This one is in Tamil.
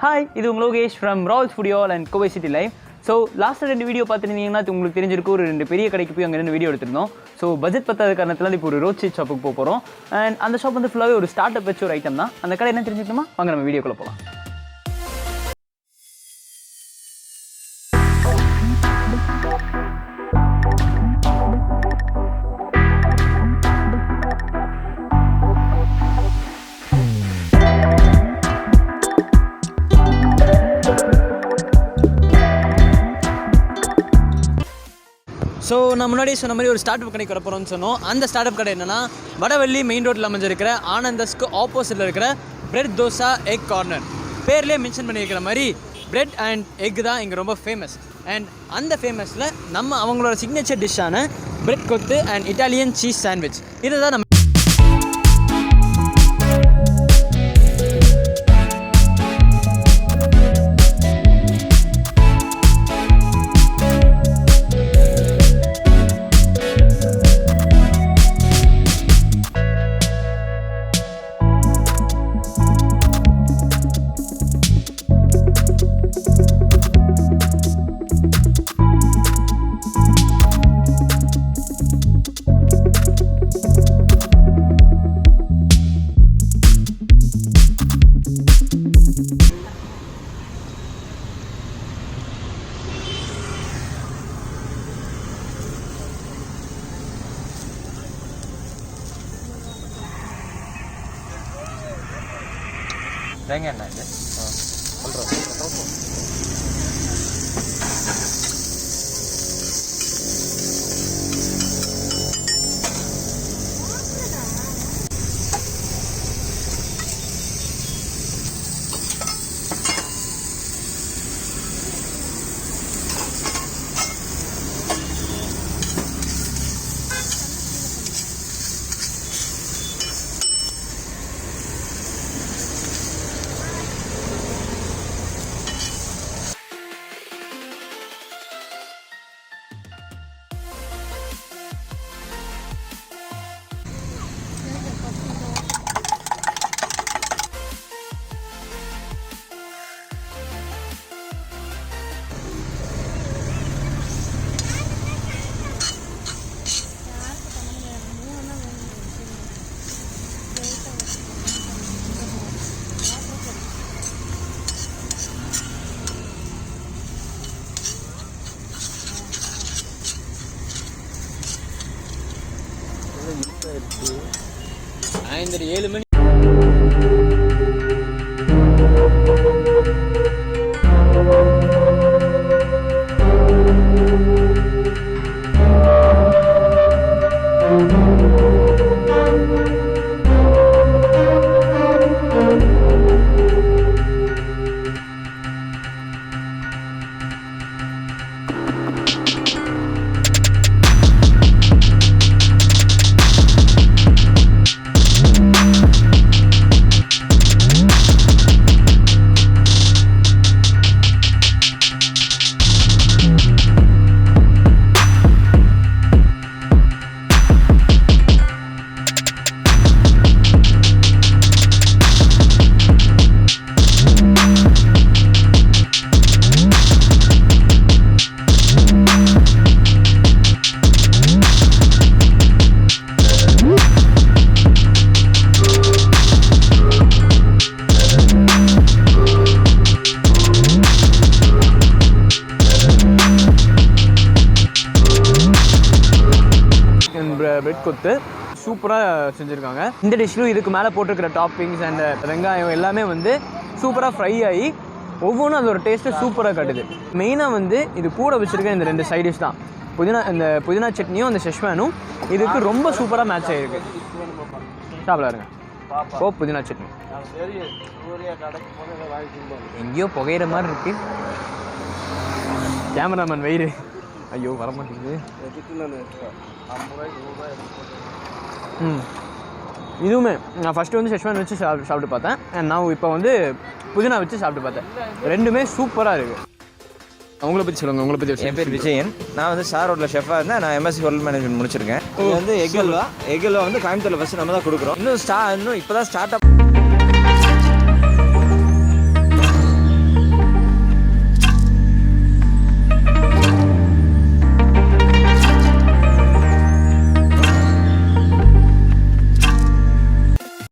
ஹாய், இது உங்கள் Lokesh from Raval studio and Kovai city live. So last 2 video பார்த்துருந்தீங்கன்னா உங்களுக்கு தெரிஞ்சிருக்கும். ஒரு 2 பெரிய கடைக்கு போய் அங்கே 2 வீடியோ எடுத்திருந்தோம். ஸோ பட்ஜெட் பத்தாத காரணத்தில் இப்போ ஒரு ரோட் சைட் ஷாப்புக்கு போகிறோம். அண்ட் அந்த ஷாப் வந்து ஃபுல்லாகவே ஒரு ஸ்டார்ட் அப் வச்சு ஒரு ஐட்டம் தான். அந்த கடை என்ன தெரிஞ்சுக்கணுமா? வாங்க நம்ம வீடியோக்குள்ளே போகலாம். ஸோ நான் முன்னாடியே சொன்ன மாதிரி ஒரு ஸ்டார்ட் அப் கடைக்கு வரப்போகிறோம்னு சொன்னோம். அந்த ஸ்டார்ட் அப் கடை என்னென்னா வடவள்ளி மெயின் ரோட்டில் அமைஞ்சிருக்கிற ஆனந்தஸ்க்கு ஆப்போசிட்டில் இருக்கிற பிரெட் தோசா எக் கார்னர். பேர்லேயே மென்ஷன் பண்ணியிருக்கிற மாதிரி பிரெட் அண்ட் எக் தான் இங்கே ரொம்ப ஃபேமஸ். அண்ட் அந்த ஃபேமஸில் நம்ம அவங்களோட சிக்னேச்சர் டிஷ்ஷான பிரெட் கொத்து அண்ட் இட்டாலியன் சீஸ் சாண்ட்விச் இதை தான் நம்ம தேங்காய் எண்ணெய் இது சொல்கிறோம். சாயந்தரம் 7 மணி. பிரெட் கொத்து சூப்பராக செஞ்சுருக்காங்க. இந்த டிஷ்ஷிலும் இதுக்கு மேலே போட்டிருக்கிற டாப்பிங்ஸ் அண்ட் வெங்காயம் எல்லாமே வந்து சூப்பராக ஃப்ரை ஆகி ஒவ்வொன்றும் அதோட டேஸ்ட்டு சூப்பராக காட்டுது. மெயினாக வந்து இது கூட வச்சுருக்க இந்த 2 சைட் டிஷ் தான். புதினா சட்னியும் அந்த செஷ்வானும் இதுக்கு ரொம்ப சூப்பராக மேட்ச் ஆகிருக்கு. சாப்பிட இருங்க. புதினா சட்னி எங்கேயோ புகையிற மாதிரி இருக்குது. கேமராமேன் வயிறு ஐயோ வரமாட்டேங்குது. இதுவுமே நான் ஃபஸ்ட்டு வந்து செஷ்வான் வச்சு சாப்பிட்டு பார்த்தேன். அண்ட் நான் இப்போ வந்து புதினா வச்சு சாப்பிட்டு பார்த்தேன். ரெண்டுமே சூப்பராக இருக்குது. உங்களை பற்றி சொல்லுங்கள். உங்களை பற்றி என் பேர் விஜயன். நான் வந்து ஸ்டார் ஹோட்டலில் ஷெஃபாக இருந்தேன். நான் எம்எஸ்சி ஹோட்டல் மேனேஜ்மெண்ட் முடிச்சிருக்கேன். இது வந்து எக் அல்வா வந்து கோயம்புத்தூரில் ஃபஸ்ட்டு நம்ம தான் கொடுக்குறோம். இன்னும் இப்போ தான் ஸ்டார்ட் அப்